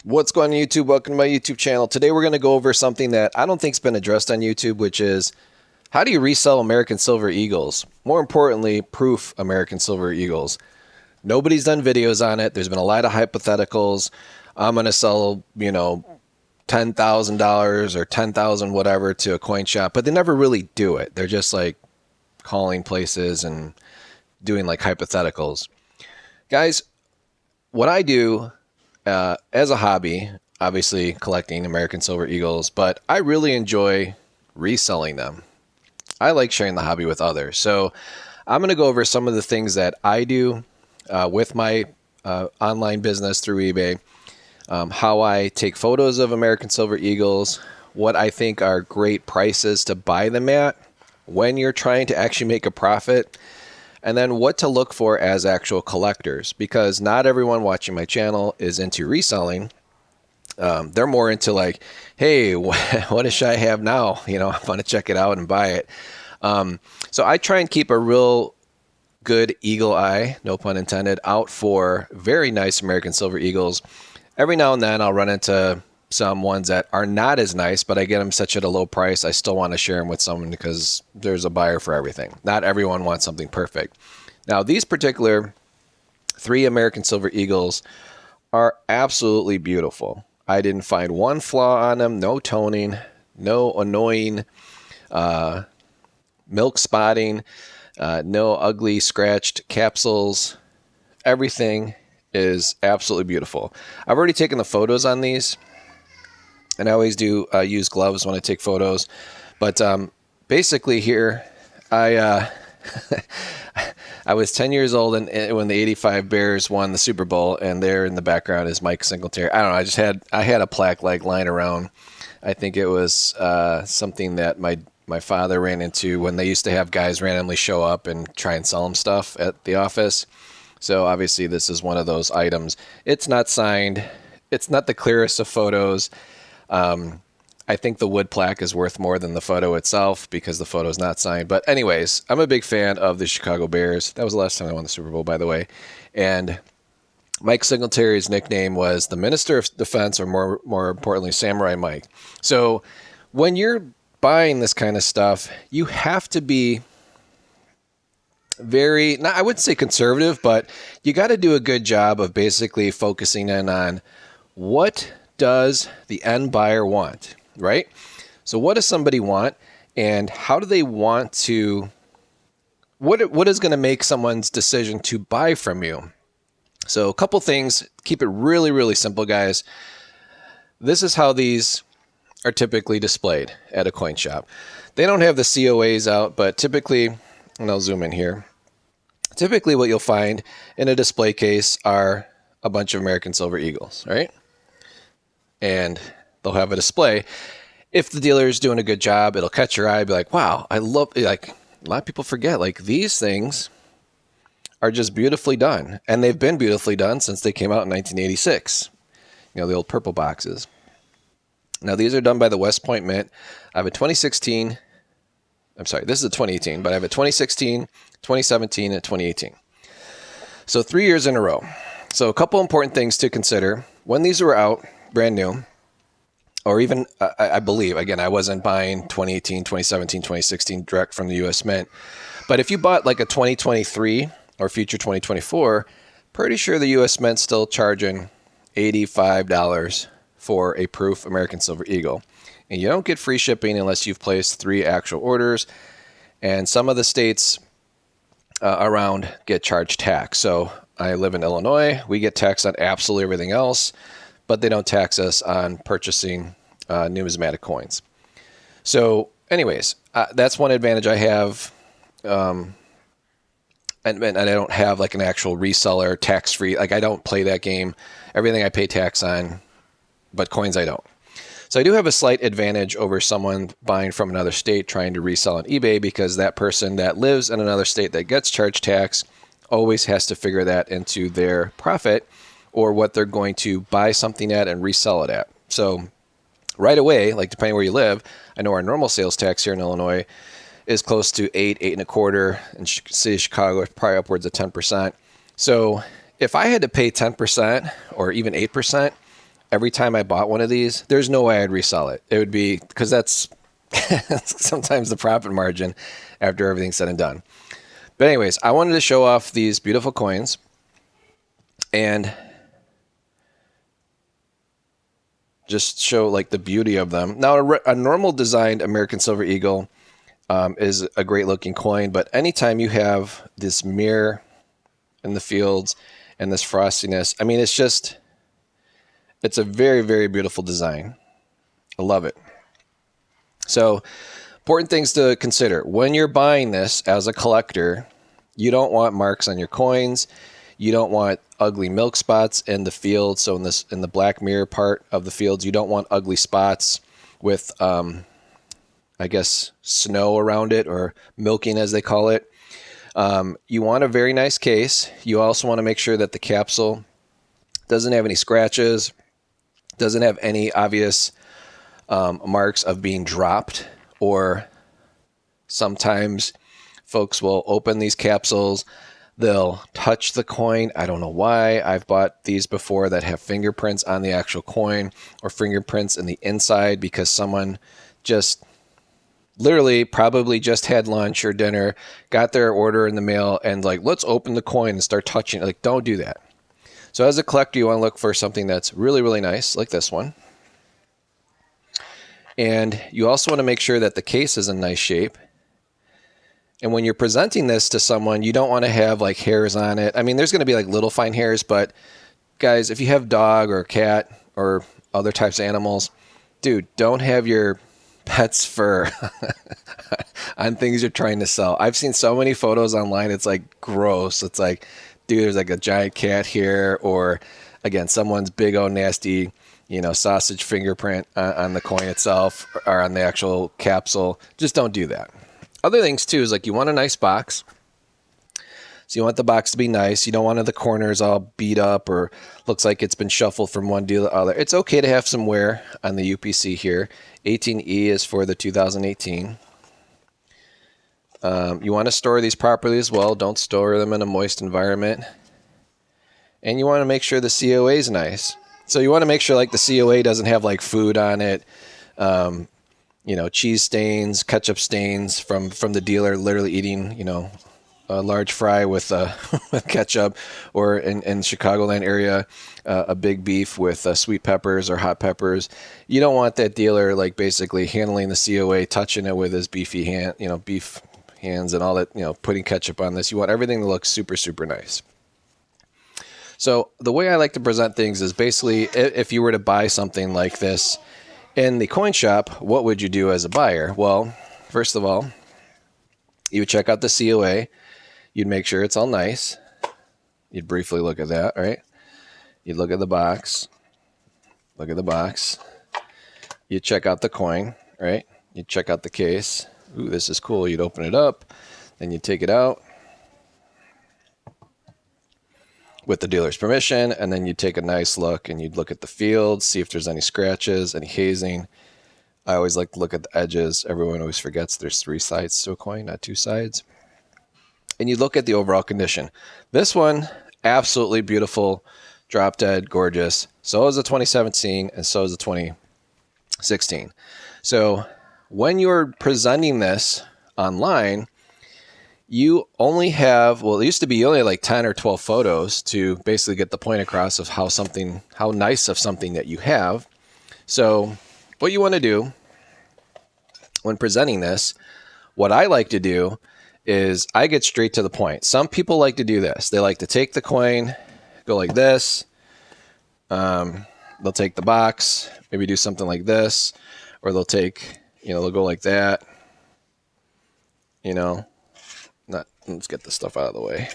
What's going on YouTube? Welcome to my YouTube channel. Today we're going to go over something that I don't think's been addressed on YouTube, which is how do you resell American Silver Eagles? More importantly, proof American Silver Eagles. Nobody's done videos on it. There's been a lot of hypotheticals. I'm going to sell, $10,000 or 10,000 whatever to a coin shop, but they never really do it. They're just like calling places and doing like hypotheticals. Guys, what I do as a hobby, obviously collecting American Silver Eagles, but I really enjoy reselling them. I like sharing the hobby with others. So I'm going to go over some of the things that I do with my online business through eBay, how I take photos of American Silver Eagles, what I think are great prices to buy them at when you're trying to actually make a profit, and then what to look for as actual collectors, because not everyone watching my channel is into reselling. They're more into like, hey, what should I have now? I want to check it out and buy it. So I try and keep a real good eagle eye, no pun intended, out for very nice American Silver Eagles. Every now and then I'll run into some ones that are not as nice, but I get them such at a low price, I still want to share them with someone because there's a buyer for everything. Not everyone wants something perfect. Now, these particular 3 American Silver Eagles are absolutely beautiful. I didn't find one flaw on them, no toning, no annoying milk spotting, no ugly scratched capsules. Everything is absolutely beautiful. I've already taken the photos on these, and I always do use gloves when I take photos. But basically here, I I was 10 years old and when the '85 Bears won the Super Bowl, and there in the background is Mike Singletary. I don't know. I had a plaque like lying around. I think it was something that my father ran into when they used to have guys randomly show up and try and sell them stuff at the office. So obviously this is one of those items. It's not signed. It's not the clearest of photos. I think the wood plaque is worth more than the photo itself because the photo is not signed. But anyways, I'm a big fan of the Chicago Bears. That was the last time I won the Super Bowl, by the way. And Mike Singletary's nickname was the Minister of Defense, or more importantly, Samurai Mike. So when you're buying this kind of stuff, you have to be very, I wouldn't say conservative, but you got to do a good job of basically focusing in on what does the end buyer want, right? So what does somebody want, and how do they want to, what is going to make someone's decision to buy from you? So a couple things, keep it really, really simple, guys. This is how these are typically displayed at a coin shop. They don't have the COAs out, but typically, and I'll zoom in here, typically what you'll find in a display case are a bunch of American Silver Eagles, right? And they'll have a display. If the dealer is doing a good job, it'll catch your eye, be like, wow, I love, like, a lot of people forget, like, these things are just beautifully done. And they've been beautifully done since they came out in 1986. The old purple boxes. Now, these are done by the West Point Mint. I have a 2016, I'm sorry, this is a 2018, but I have a 2016, 2017, and 2018. So 3 years in a row. So a couple important things to consider. When these were out, brand new, or even, I believe, again, I wasn't buying 2018, 2017, 2016 direct from the U.S. Mint. But if you bought like a 2023 or future 2024, pretty sure the U.S. Mint's still charging $85 for a proof American Silver Eagle. And you don't get free shipping unless you've placed 3 actual orders. And some of the states around get charged tax. So I live in Illinois. We get taxed on absolutely everything else, but they don't tax us on purchasing numismatic coins. So anyways, that's one advantage I have. And I don't have like an actual reseller tax-free. Like I don't play that game. Everything I pay tax on, but coins I don't. So I do have a slight advantage over someone buying from another state trying to resell on eBay, because that person that lives in another state that gets charged tax always has to figure that into their profit or what they're going to buy something at and resell it at. So right away, like depending where you live, I know our normal sales tax here in Illinois is close to 8.25. In city of Chicago, probably upwards of 10%. So if I had to pay 10% or even 8%, every time I bought one of these, there's no way I'd resell it. It would be, because that's sometimes the profit margin after everything's said and done. But anyways, I wanted to show off these beautiful coins and just show like the beauty of them. Now, a normal designed American Silver Eagle is a great looking coin, but anytime you have this mirror in the fields and this frostiness, I mean, it's a very, very beautiful design. I love it. So, important things to consider. When you're buying this as a collector, you don't want marks on your coins. You don't want ugly milk spots in the field. So in the black mirror part of the fields, you don't want ugly spots with, I guess, snow around it, or milking as they call it. You want a very nice case. You also want to make sure that the capsule doesn't have any scratches, doesn't have any obvious marks of being dropped, or sometimes folks will open these capsules, they'll touch the coin. I don't know why. I've bought these before that have fingerprints on the actual coin or fingerprints in the inside because someone just literally probably just had lunch or dinner, got their order in the mail, and like, let's open the coin and start touching it. Like, don't do that. So as a collector, you want to look for something that's really, really nice, like this one. And you also want to make sure that the case is in nice shape. And when you're presenting this to someone, you don't want to have like hairs on it. I mean, there's going to be like little fine hairs, but guys, if you have dog or cat or other types of animals, dude, don't have your pet's fur on things you're trying to sell. I've seen so many photos online. It's like gross. It's like, dude, there's like a giant cat here, or again, someone's big old nasty, sausage fingerprint on the coin itself or on the actual capsule. Just don't do that. Other things too is like, you want a nice box. So you want the box to be nice. You don't want the corners all beat up or looks like it's been shuffled from one deal to the other. It's okay to have some wear on the UPC here. 18E is for the 2018. You want to store these properly as well. Don't store them in a moist environment. And you want to make sure the COA is nice. So you want to make sure like the COA doesn't have like food on it, cheese stains, ketchup stains from the dealer literally eating, a large fry with with ketchup, or in Chicagoland area, a big beef with sweet peppers or hot peppers. You don't want that dealer like basically handling the COA, touching it with his beefy hand, beef hands and all that, putting ketchup on this. You want everything to look super, super nice. So the way I like to present things is basically, if you were to buy something like this in the coin shop, what would you do as a buyer? Well, first of all, you would check out the COA. You'd make sure it's all nice. You'd briefly look at that, right? You'd look at the box. Look at the box. You'd check out the coin, right? You'd check out the case. Ooh, this is cool. You'd open it up. Then you'd take it out with the dealer's permission, and then you'd take a nice look and you'd look at the field, see if there's any scratches, any hazing. I always like to look at the edges. Everyone always forgets there's 3 sides to a coin, not 2 sides. And you look at the overall condition. This one, absolutely beautiful, drop dead, gorgeous. So is the 2017 and so is the 2016. So when you're presenting this online, you only have, well, it used to be you only had like 10 or 12 photos to basically get the point across of how nice of something that you have. So what you want to do when presenting this, what I like to do is I get straight to the point. Some people like to do this. They like to take the coin, go like this. They'll take the box, maybe do something like this, or they'll take, they'll go like that. Let's get this stuff out of the way.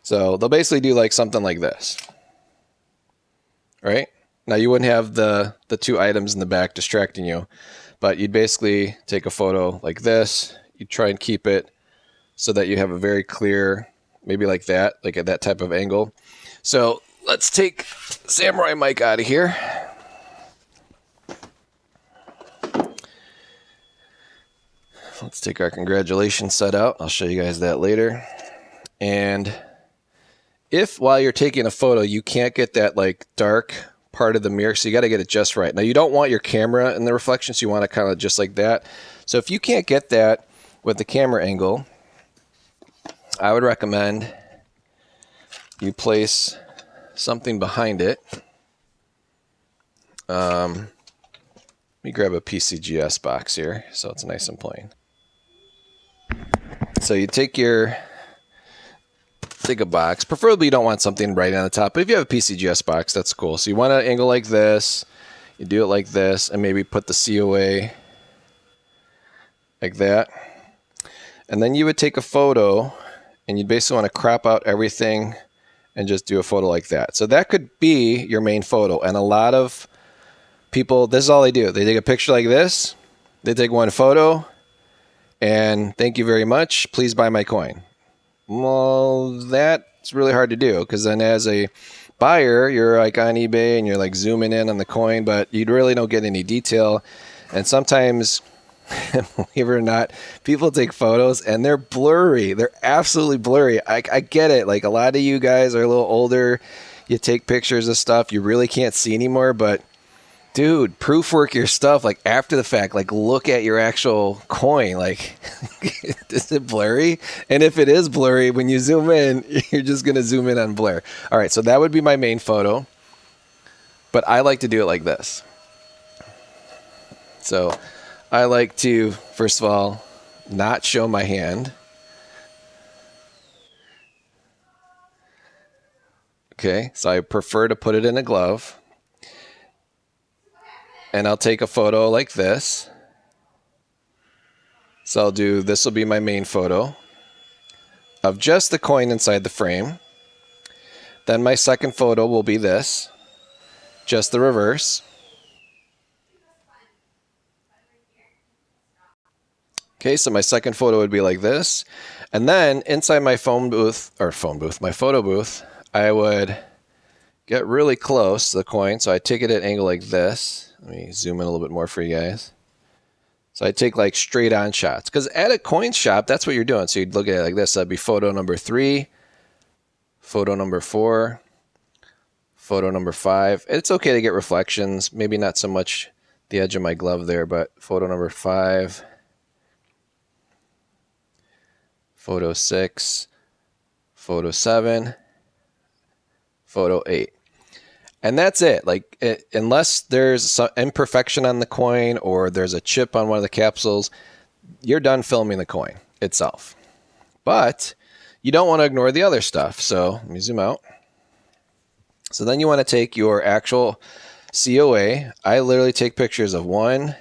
So they'll basically do like something like this, right? Now you wouldn't have the 2 items in the back distracting you, but you'd basically take a photo like this. You'd try and keep it so that you have a very clear, maybe like that, like at that type of angle. So let's take Samurai Mike out of here. Let's take our congratulations set out. I'll show you guys that later. And if while you're taking a photo, you can't get that like dark part of the mirror, so you got to get it just right. Now, you don't want your camera in the reflection, so you want to kind of just like that. So if you can't get that with the camera angle, I would recommend you place something behind it. Let me grab a PCGS box here so it's nice and plain. So you take a box. Preferably you don't want something right on the top, but if you have a PCGS box, that's cool. So you want an angle like this. You do it like this, and maybe put the COA like that. And then you would take a photo, and you'd basically want to crop out everything and just do a photo like that. So that could be your main photo. And a lot of people, this is all they do. They take a picture like this, they take one photo, and thank you very much, please buy my coin. Well, that's really hard to do, because then as a buyer, you're like on eBay and you're like zooming in on the coin, but you really don't get any detail. And sometimes, believe it or not, people take photos and they're blurry. They're absolutely blurry. I get it. Like, a lot of you guys are a little older. You take pictures of stuff you really can't see anymore, but dude, proofwork your stuff like after the fact. Like, look at your actual coin. Like, is it blurry? And if it is blurry, when you zoom in, you're just going to zoom in on blur. All right, so that would be my main photo. But I like to do it like this. So I like to, first of all, not show my hand. Okay, so I prefer to put it in a glove. And I'll take a photo like this. So I'll do, this will be my main photo of just the coin inside the frame. Then my second photo will be this, just the reverse. Okay, so my second photo would be like this. And then inside my my photo booth, I would get really close to the coin. So I take it at an angle like this. Let me zoom in a little bit more for you guys. So I take like straight on shots, because at a coin shop, that's what you're doing. So you'd look at it like this. That'd be photo number 3, photo number 4, photo number 5. It's okay to get reflections. Maybe not so much the edge of my glove there, but photo number 5, photo 6, photo 7, photo 8. And that's it. Like, unless there's some imperfection on the coin or there's a chip on one of the capsules, you're done filming the coin itself. But you don't want to ignore the other stuff. So let me zoom out. So then you want to take your actual COA. I literally take pictures of 1,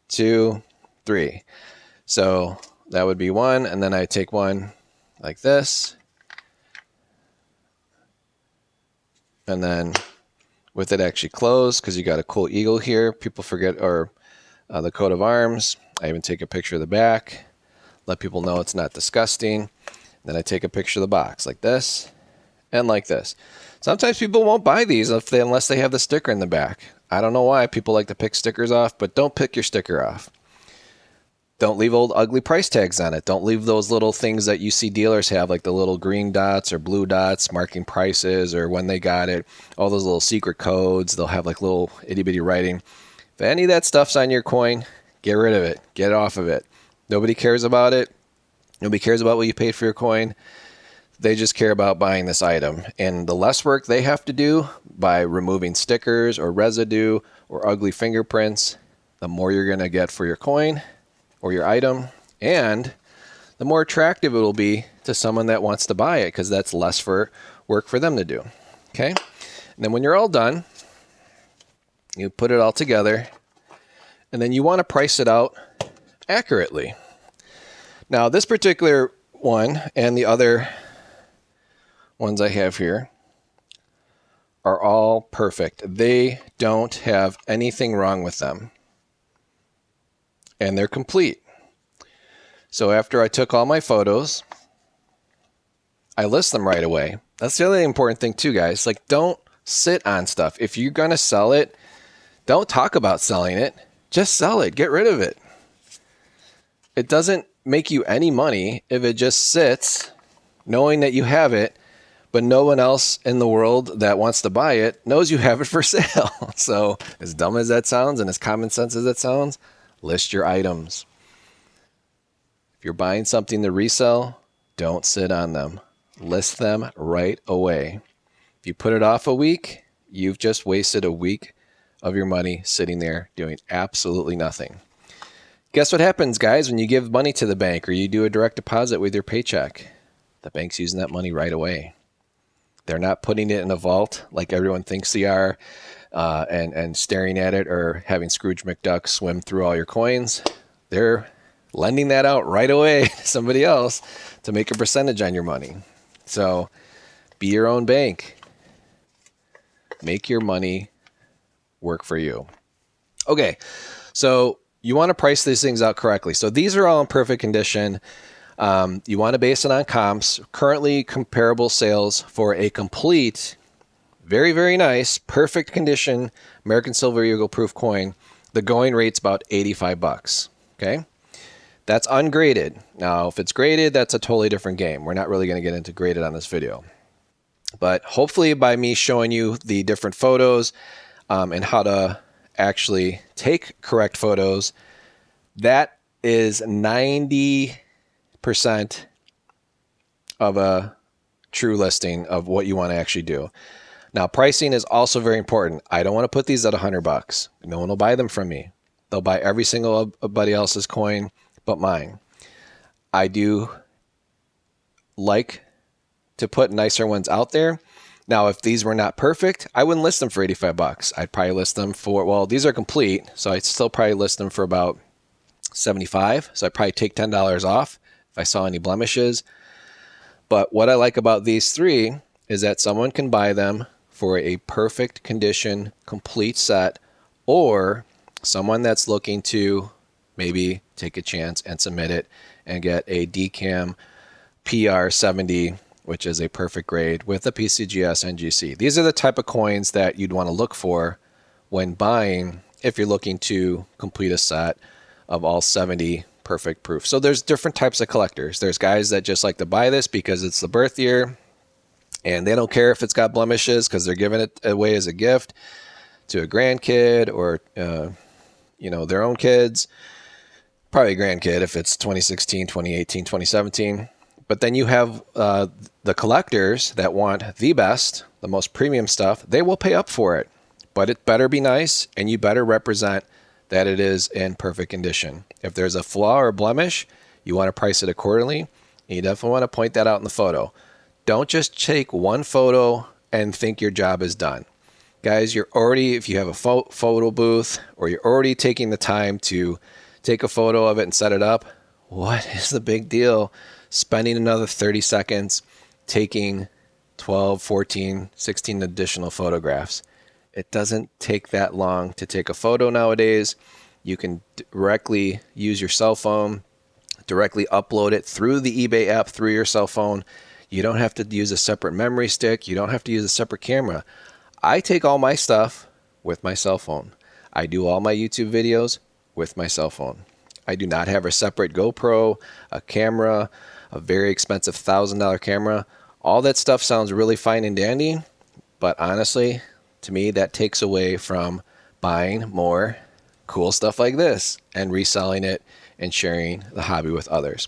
2, 3. So that would be 1, and then I take one like this. And then with it actually closed, because you got a cool eagle here. People forget, or the coat of arms. I even take a picture of the back, let people know it's not disgusting. Then I take a picture of the box like this and like this. Sometimes people won't buy these unless they have the sticker in the back. I don't know why people like to pick stickers off, but don't pick your sticker off. Don't leave old ugly price tags on it. Don't leave those little things that you see dealers have, like the little green dots or blue dots marking prices or when they got it. All those little secret codes. They'll have like little itty bitty writing. If any of that stuff's on your coin, get rid of it. Get it off of it. Nobody cares about it. Nobody cares about what you paid for your coin. They just care about buying this item. And the less work they have to do by removing stickers or residue or ugly fingerprints, the more you're going to get for your coin or your item, and the more attractive it will be to someone that wants to buy it, because that's less work for them to do. Okay? And then when you're all done, you put it all together, and then you want to price it out accurately. Now, this particular one and the other ones I have here are all perfect. They don't have anything wrong with them. And they're complete. So after I took all my photos, I list them right away. That's the other important thing too, guys. Like, don't sit on stuff. If you're going to sell it, don't talk about selling it. Just sell it. Get rid of it. It doesn't make you any money if it just sits knowing that you have it, but no one else in the world that wants to buy it knows you have it for sale. So as dumb as that sounds and as common sense as that sounds, list your items. If you're buying something to resell, don't sit on them. List them right away. If you put it off a week, you've just wasted a week of your money sitting there doing absolutely nothing. Guess what happens, guys, when you give money to the bank or you do a direct deposit with your paycheck? The bank's using that money right away. They're not putting it in a vault like everyone thinks they are and staring at it or having Scrooge McDuck swim through all your coins. They're lending that out right away to somebody else to make a percentage on your money. So be your own bank. Make your money work for you. Okay, so you want to price these things out correctly. So these are all in perfect condition. You want to base it on comps. Currently comparable sales for a complete, very, very nice, perfect condition American Silver Eagle proof coin. The going rate's about $85. Okay, that's ungraded. Now, if it's graded, that's a totally different game. We're not really going to get into graded on this video. But hopefully by me showing you the different photos and how to actually take correct photos, that is 90% of a true listing of what you want to actually do. Now, pricing is also very important. I don't want to put these at $100. No one will buy them from me. They'll buy every single everybody else's coin but mine. I do like to put nicer ones out there. Now, if these were not perfect, I wouldn't list them for $85. I'd probably list them for, well, these are complete, so I'd still probably list them for about $75. So I'd probably take $10 off if I saw any blemishes. But what I like about these three is that someone can buy them for a perfect condition, complete set, or someone that's looking to maybe take a chance and submit it and get a DCAM PR 70, which is a perfect grade with a PCGS NGC. These are the type of coins that you'd want to look for when buying if you're looking to complete a set of all 70 perfect proof. So there's different types of collectors. There's guys that just like to buy this because it's the birth year and they don't care if it's got blemishes because they're giving it away as a gift to a grandkid or their own kids. Probably a grandkid if it's 2016, 2018, 2017. But then you have the collectors that want the best, the most premium stuff. They will pay up for it, but it better be nice, and you better represent that it is in perfect condition. If there's a flaw or blemish, you want to price it accordingly, and you definitely want to point that out in the photo. Don't just take one photo and think your job is done. Guys, if you have a photo booth or you're already taking the time to take a photo of it and set it up, what is the big deal spending another 30 seconds taking 12, 14, 16 additional photographs? It doesn't take that long to take a photo nowadays. You can directly use your cell phone, directly upload it through the eBay app through your cell phone. You don't have to use a separate memory stick. You don't have to use a separate camera. I take all my stuff with my cell phone. I do all my YouTube videos with my cell phone. I do not have a separate GoPro, a camera, a very expensive $1,000 camera. All that stuff sounds really fine and dandy, but honestly, to me, that takes away from buying more cool stuff like this and reselling it and sharing the hobby with others.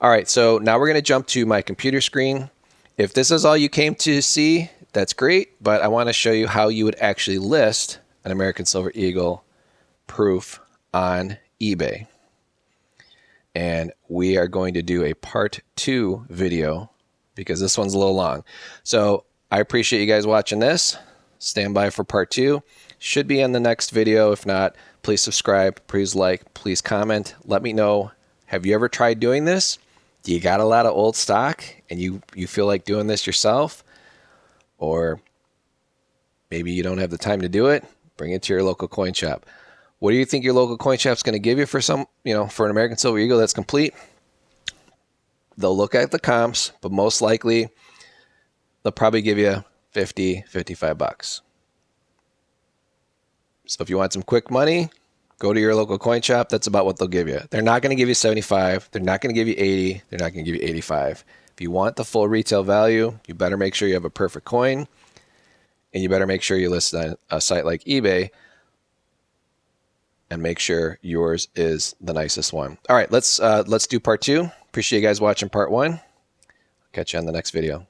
All right, so now we're going to jump to my computer screen. If this is all you came to see, that's great, but I want to show you how you would actually list an American Silver Eagle proof on eBay. And we are going to do a part 2 video because this one's a little long. So I appreciate you guys watching this. Stand by for part 2. Should be in the next video. If not, please subscribe, please like, please comment. Let me know, have you ever tried doing this? Do you got a lot of old stock and you feel like doing this yourself? Or maybe you don't have the time to do it? Bring it to your local coin shop. What do you think your local coin shop's going to give you for for an American Silver Eagle that's complete? They'll look at the comps, but most likely they'll probably give you $50, $55. So if you want some quick money, go to your local coin shop. That's about what they'll give you. They're not going to give you $75. They're not going to give you $80. They're not going to give you $85. If you want the full retail value, you better make sure you have a perfect coin, and you better make sure you list on a site like eBay and make sure yours is the nicest one. All right, let's do part 2. Appreciate you guys watching part 1. Catch you on the next video.